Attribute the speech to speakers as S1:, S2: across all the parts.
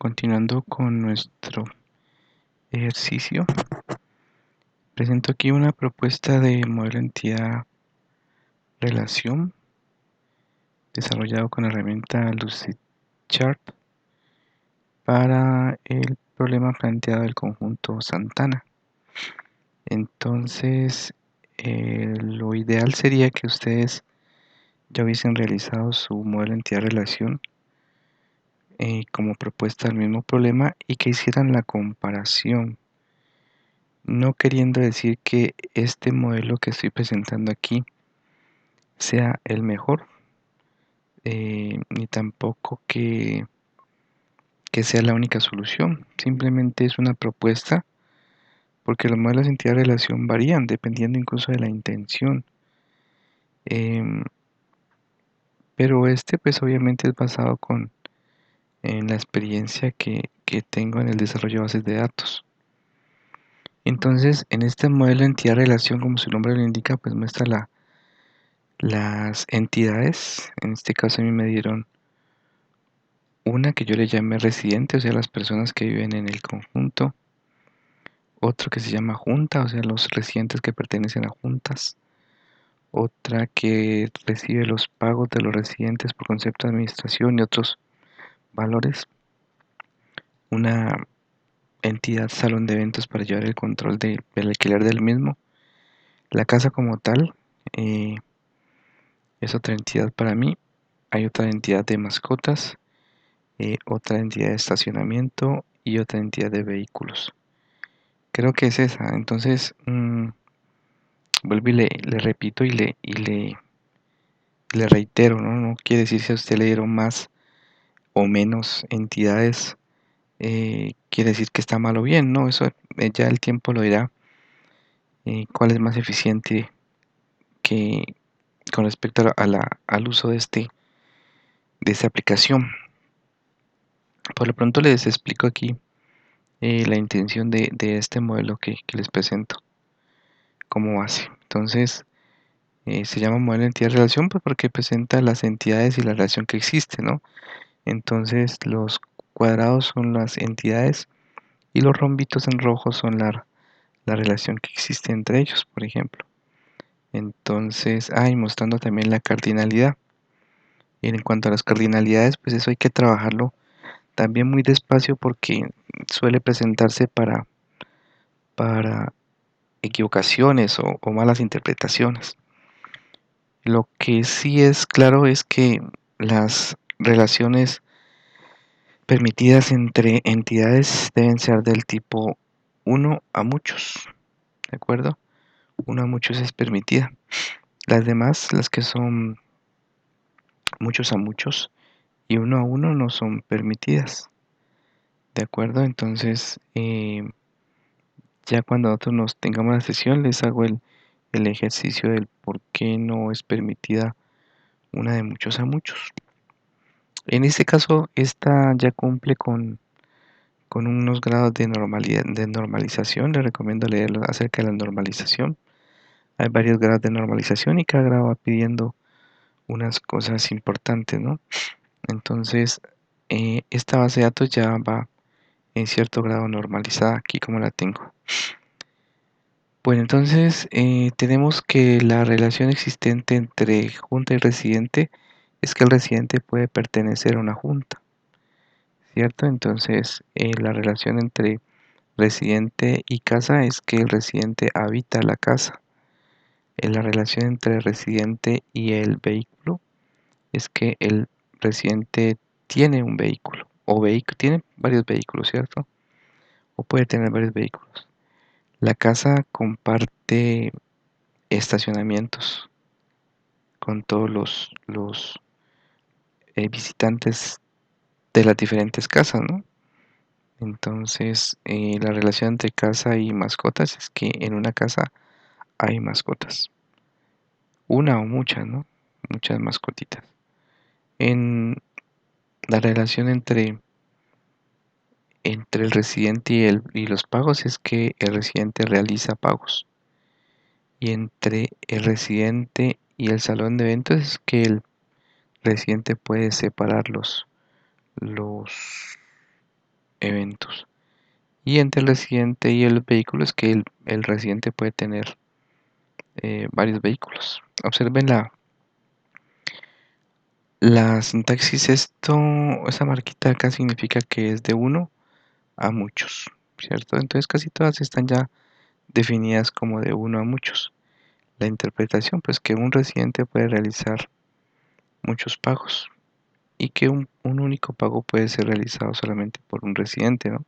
S1: Continuando con nuestro ejercicio, presento aquí una propuesta de modelo entidad relación desarrollado con la herramienta Lucidchart para el problema planteado del conjunto Santana. Entonces, lo ideal sería que ustedes ya hubiesen realizado su modelo entidad relación como propuesta del mismo problema y que hicieran la comparación. No queriendo decir que este modelo que estoy presentando aquí sea el mejor, ni tampoco que sea la única solución. Simplemente es una propuesta porque los modelos de entidad de relación varían dependiendo incluso de la intención. Pero este pues obviamente es basado en la experiencia que tengo en el desarrollo de bases de datos. Entonces, en este modelo de entidad de relación, como su nombre lo indica, pues muestra las entidades. En este caso a mí me dieron una que yo le llamé residente, o sea, las personas que viven en el conjunto. Otro que se llama junta, o sea, los residentes que pertenecen a juntas. Otra que recibe los pagos de los residentes por concepto de administración y otros valores. Una entidad salón de eventos para llevar el control del alquiler del mismo. La casa como tal es otra entidad para mí. Hay otra entidad de mascotas, otra entidad de estacionamiento y otra entidad de vehículos. Creo que es esa. Entonces, vuelvo y le repito le reitero, ¿no? No quiere decir si a usted le dieron más o menos entidades, quiere decir que está mal o bien, ¿no? Eso ya el tiempo lo dirá, cuál es más eficiente que con respecto al uso de esta aplicación. Por lo pronto les explico aquí la intención de este modelo que les presento como base. Entonces, se llama modelo de entidad relación pues porque presenta las entidades y la relación que existe, ¿no? Entonces los cuadrados son las entidades y los rombitos en rojo son la relación que existe entre ellos, por ejemplo. Entonces, y mostrando también la cardinalidad. Y en cuanto a las cardinalidades, pues eso hay que trabajarlo también muy despacio porque suele presentarse para equivocaciones o malas interpretaciones. Lo que sí es claro es que las relaciones permitidas entre entidades deben ser del tipo uno a muchos, ¿de acuerdo? Uno a muchos es permitida. Las demás, las que son muchos a muchos y uno a uno no son permitidas, ¿de acuerdo? Entonces, ya cuando nosotros nos tengamos la sesión, les hago el ejercicio del por qué no es permitida una de muchos a muchos. En este caso, esta ya cumple con unos grados de normalización. Les recomiendo leerlo acerca de la normalización. Hay varios grados de normalización y cada grado va pidiendo unas cosas importantes, ¿no? Entonces, esta base de datos ya va en cierto grado normalizada, aquí como la tengo. Bueno, entonces tenemos que la relación existente entre junta y residente es que el residente puede pertenecer a una junta, ¿cierto? Entonces, la relación entre residente y casa es que el residente habita la casa. La relación entre residente y el vehículo es que el residente tiene un vehículo o tiene varios vehículos, ¿cierto? O puede tener varios vehículos. La casa comparte estacionamientos con todos los visitantes de las diferentes casas, ¿no? Entonces, la relación entre casa y mascotas es que en una casa hay mascotas. Una o muchas, ¿no? Muchas mascotitas. En la relación entre el residente y los pagos es que el residente realiza pagos. Y entre el residente y el salón de eventos es que el residente puede separar los eventos. Y entre el residente y el vehículo es que el residente puede tener varios vehículos. Observen la sintaxis. Esa marquita acá significa que es de uno a muchos, ¿cierto? Entonces casi todas están ya definidas como de uno a muchos. La interpretación, pues que un residente puede realizar muchos pagos y que un único pago puede ser realizado solamente por un residente, ¿no?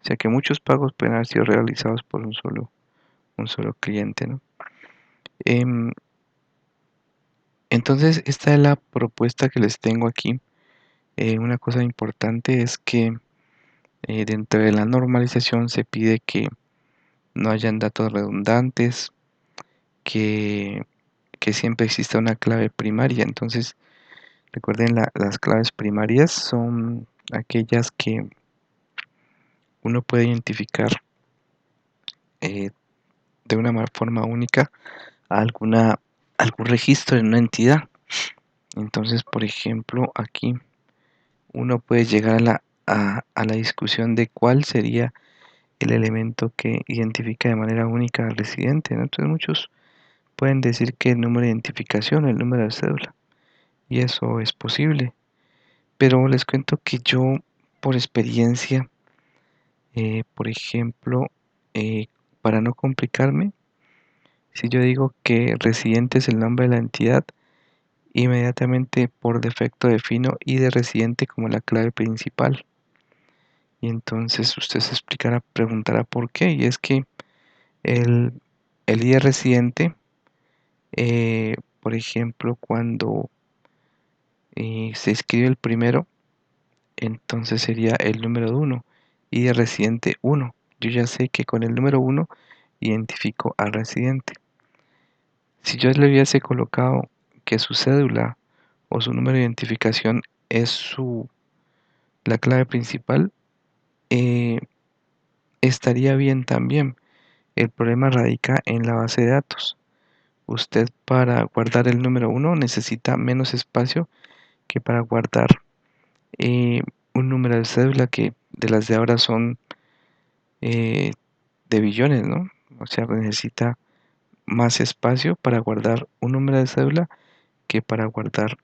S1: O sea que muchos pagos pueden haber sido realizados por un solo cliente, ¿no? Em, entonces, esta es la propuesta que les tengo aquí. Una cosa importante es que dentro de la normalización se pide que no hayan datos redundantes, que, que siempre exista una clave primaria. Entonces, recuerden, las claves primarias son aquellas que uno puede identificar eh, de una forma única a algún registro en una entidad. Entonces, por ejemplo, aquí uno puede llegar a la discusión de cuál sería el elemento que identifica de manera única al residente, ¿no? Entonces muchos pueden decir que el número de identificación o el número de cédula, y eso es posible. Pero les cuento que yo, por experiencia, por ejemplo, eh, para no complicarme, si yo digo que residente es el nombre de la entidad, inmediatamente por defecto defino ID de residente como la clave principal. Y entonces usted se explicará, preguntará por qué. Y es que el, el ID de residente, por ejemplo, cuando se escribe el primero, entonces sería el número 1 y de residente 1. Yo ya sé que con el número 1 identifico al residente. Si yo le hubiese colocado que su cédula o su número de identificación es la clave principal, eh, estaría bien también. El problema radica en la base de datos. Usted para guardar el número 1 necesita menos espacio que para guardar eh, un número de cédula que de las de ahora son eh, de billones, ¿no? O sea, necesita más espacio para guardar un número de cédula que para guardar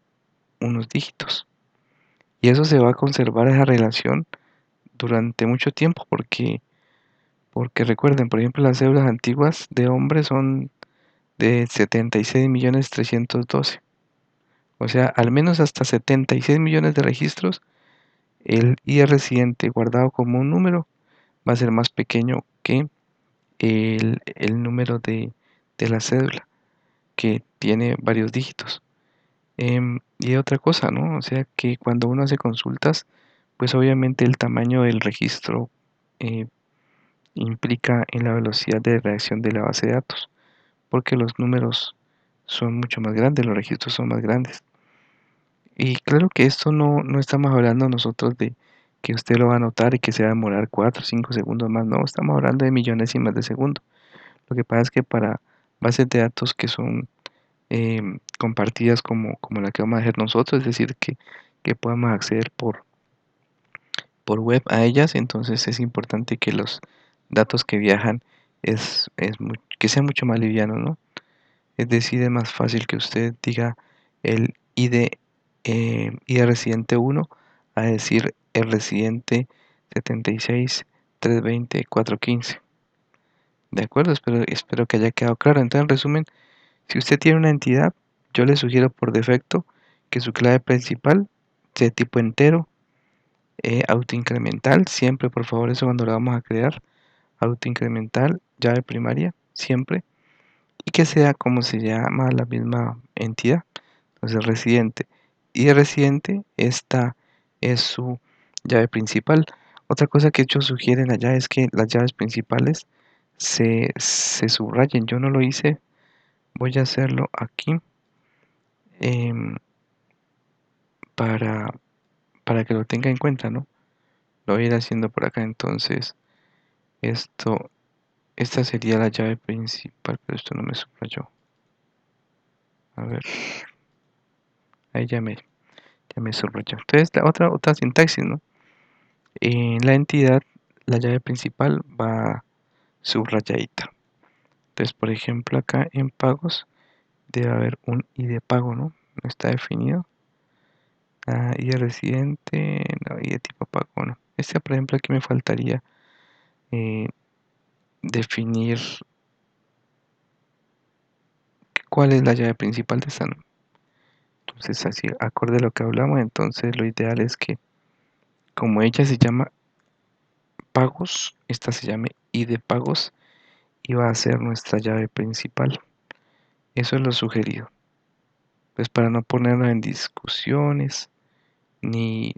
S1: unos dígitos. Y eso se va a conservar esa relación durante mucho tiempo porque recuerden, por ejemplo, las cédulas antiguas de hombres son de 76.312.000. O sea, al menos hasta 76 millones de registros, el ID residente guardado como un número va a ser más pequeño que el número de la cédula, que tiene varios dígitos. Y otra cosa, ¿no? O sea, que cuando uno hace consultas, pues obviamente el tamaño del registro eh, implica en la velocidad de reacción de la base de datos, porque los números son mucho más grandes, los registros son más grandes. Y claro que esto no estamos hablando nosotros de que usted lo va a notar y que se va a demorar 4 o 5 segundos más, no, estamos hablando de millonésimas de segundo. Lo que pasa es que para bases de datos que son compartidas como la que vamos a hacer nosotros, es decir, que podamos acceder por web a ellas, entonces es importante que los datos que viajan que sean mucho más livianos, ¿no? Es decir, es más fácil que usted diga el ID residente 1 a decir el residente 76.320.415. ¿De acuerdo? Espero que haya quedado claro. Entonces, en resumen, si usted tiene una entidad, yo le sugiero por defecto que su clave principal sea tipo entero, autoincremental, siempre, por favor, eso cuando lo vamos a crear, autoincremental, llave primaria, siempre, y que sea como se llama la misma entidad. Entonces, residente. Y de residente, esta es su llave principal. Otra cosa que ellos sugieren allá es que las llaves principales se subrayen. Yo no lo hice, voy a hacerlo aquí. em, para, para que lo tenga en cuenta, ¿no? Lo voy a ir haciendo por acá, entonces esto, esta sería la llave principal, pero esto no me subrayó. A ver, ahí ya me subrayó. Entonces, la otra sintaxis, ¿no? En la entidad, la llave principal va subrayadita. Entonces, por ejemplo, acá en pagos debe haber un ID de pago, ¿no? No está definido. ID residente, no, ID tipo pago, no. Este, por ejemplo, aquí me faltaría eh, definir cuál es la llave principal de esta, ¿no? Entonces, así, acorde a lo que hablamos, entonces lo ideal es que, como ella se llama pagos, esta se llame ID pagos y va a ser nuestra llave principal. Eso es lo sugerido. Pues para no ponernos en discusiones ni,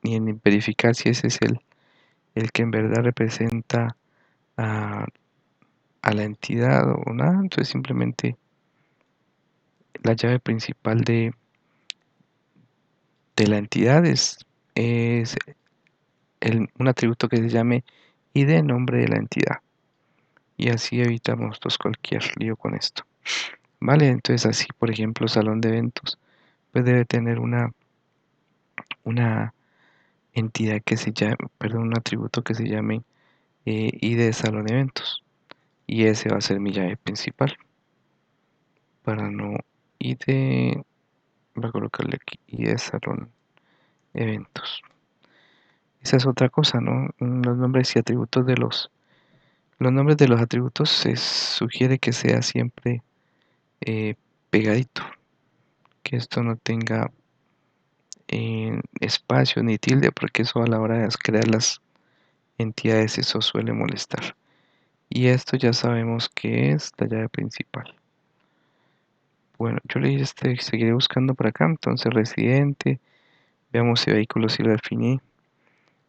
S1: ni en verificar si ese es el que en verdad representa a, a la entidad o nada. Entonces simplemente la llave principal de la entidad es un atributo que se llame ID, nombre de la entidad. Y así evitamos cualquier lío con esto. Vale, entonces así, por ejemplo, salón de eventos, pues debe tener una entidad que se llame, perdón, un atributo que se llame ID salón de eventos. Y ese va a ser mi llave principal. Para no ID, voy a colocarle aquí ID salón eventos. Esa es otra cosa, ¿no? Los nombres y atributos los nombres de los atributos se sugiere que sea siempre eh, pegadito, que esto no tenga espacio ni tilde, porque eso a la hora de crear las entidades eso suele molestar. Y esto ya sabemos que es la llave principal. Bueno, yo le seguiré buscando por acá, entonces residente, veamos si vehículo si lo definí.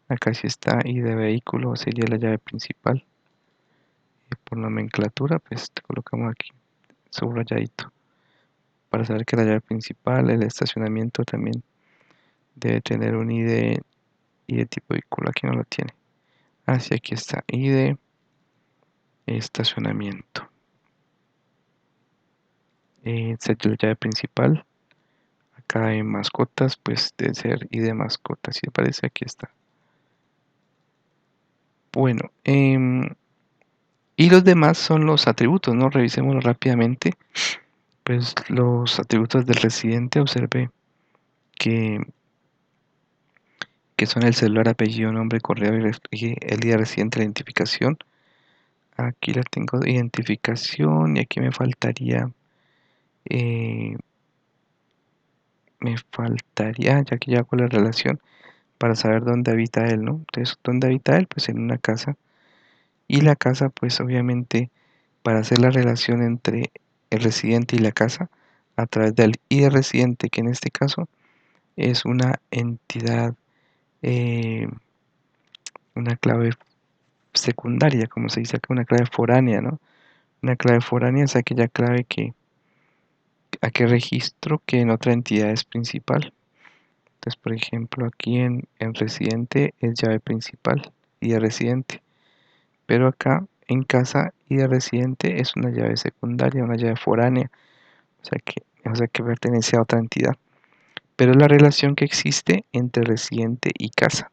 S1: Acá sí está, y de vehículo sería la llave principal. Y por nomenclatura, pues te colocamos aquí subrayadito. Para saber que la llave principal, el estacionamiento también debe tener un ID tipo vehículo, aquí no lo tiene. Así aquí está, ID estacionamiento. Sería la llave principal. Acá en mascotas, pues debe ser ID mascotas, si aparece aquí está. Bueno, y los demás son los atributos, ¿no? Revisémoslo rápidamente. Pues los atributos del residente, observe que, que son el celular, apellido, nombre, correo y el día residente, la identificación. Aquí la tengo de identificación y aquí eh, ya que ya hago la relación para saber dónde habita él, ¿no? Entonces, ¿dónde habita él? Pues en una casa. Y la casa, pues obviamente, para hacer la relación entre el residente y la casa, a través del ID residente, que en este caso es una entidad, eh, una clave secundaria, como se dice acá, una clave foránea, ¿no? Una clave foránea es aquella clave a que registro que en otra entidad es principal. Entonces, por ejemplo, aquí en residente es llave principal y de residente, pero acá en casa y de residente es una llave secundaria, una llave foránea, o sea que pertenece a otra entidad. Pero es la relación que existe entre residente y casa.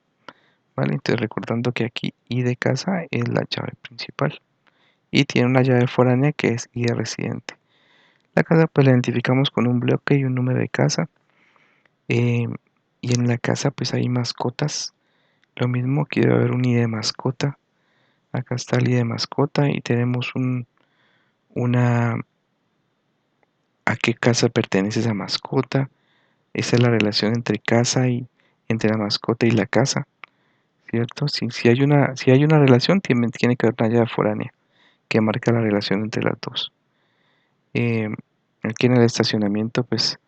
S1: ¿Vale? Entonces recordando que aquí I de casa es la llave principal y tiene una llave foránea que es I de residente. La casa pues la identificamos con un bloque y un número de casa, eh, y en la casa pues hay mascotas. Lo mismo que debe haber un I de mascota. Acá está el I de mascota y tenemos una a qué casa pertenece esa mascota. Esa es la relación entre casa y entre la mascota y la casa, ¿cierto? Si hay una relación, tiene que haber una llave foránea que marca la relación entre las dos. Eh, Aquí en el estacionamiento, pues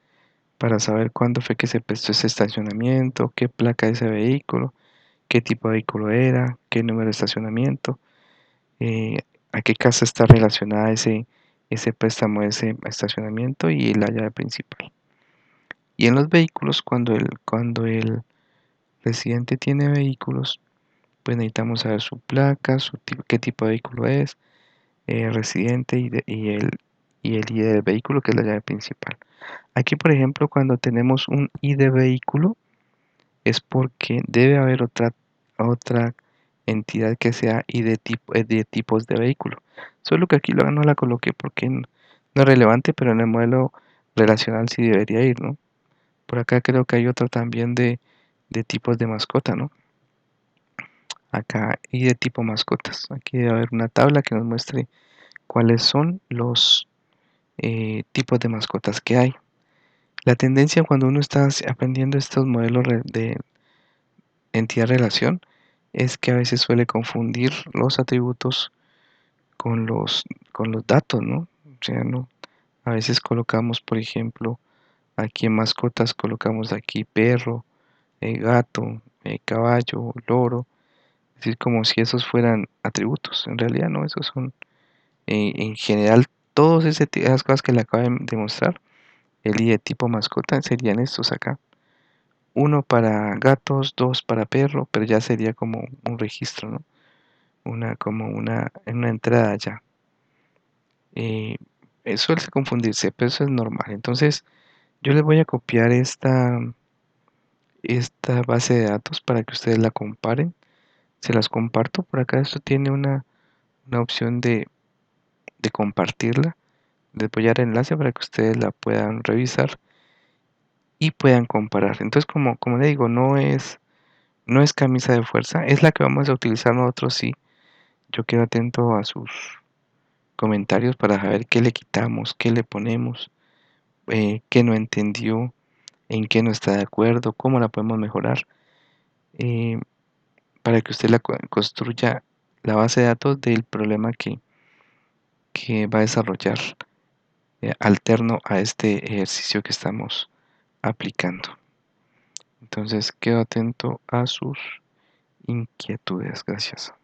S1: para saber cuándo fue que se prestó ese estacionamiento, qué placa de ese vehículo, qué tipo de vehículo era, qué número de estacionamiento, eh, a qué casa está relacionada ese préstamo de ese estacionamiento y la llave principal. Y en los vehículos, cuando el residente tiene vehículos, pues necesitamos saber su placa, qué tipo de vehículo es, residente y el ID del vehículo, que es la llave principal. Aquí, por ejemplo, cuando tenemos un ID vehículo, es porque debe haber otra entidad que sea y de tipos de vehículo. Solo que aquí no la coloqué porque no es relevante, pero en el modelo relacional sí debería ir, ¿no? Por acá creo que hay otro también de tipos de mascota, ¿no? Acá y de tipo mascotas. Aquí debe haber una tabla que nos muestre cuáles son los tipos de mascotas que hay. La tendencia cuando uno está aprendiendo estos modelos de entidad-relación es que a veces suele confundir los atributos con con los datos, ¿no? O sea, no, a veces colocamos, por ejemplo, aquí en mascotas colocamos aquí perro, gato, caballo, loro, es decir, como si esos fueran atributos. En realidad no, esos son, en general, todas esas cosas que le acabo de mostrar, el I de tipo mascota serían estos acá. Uno para gatos, dos para perro, pero ya sería como un registro, ¿no? Como una entrada ya. Eh, Suele confundirse, pero eso es normal. Entonces, yo les voy a copiar esta base de datos para que ustedes la comparen. Se las comparto por acá. Esto tiene una opción de compartirla. Les voy a dar el enlace para que ustedes la puedan revisar y puedan comparar. Entonces, como le digo, no es camisa de fuerza, es la que vamos a utilizar nosotros, sí. Yo quedo atento a sus comentarios para saber qué le quitamos, qué le ponemos, qué no entendió, en qué no está de acuerdo, cómo la podemos mejorar, eh, para que usted construya la base de datos del problema que va a desarrollar alterno a este ejercicio que estamos aplicando. Entonces quedo atento a sus inquietudes. Gracias.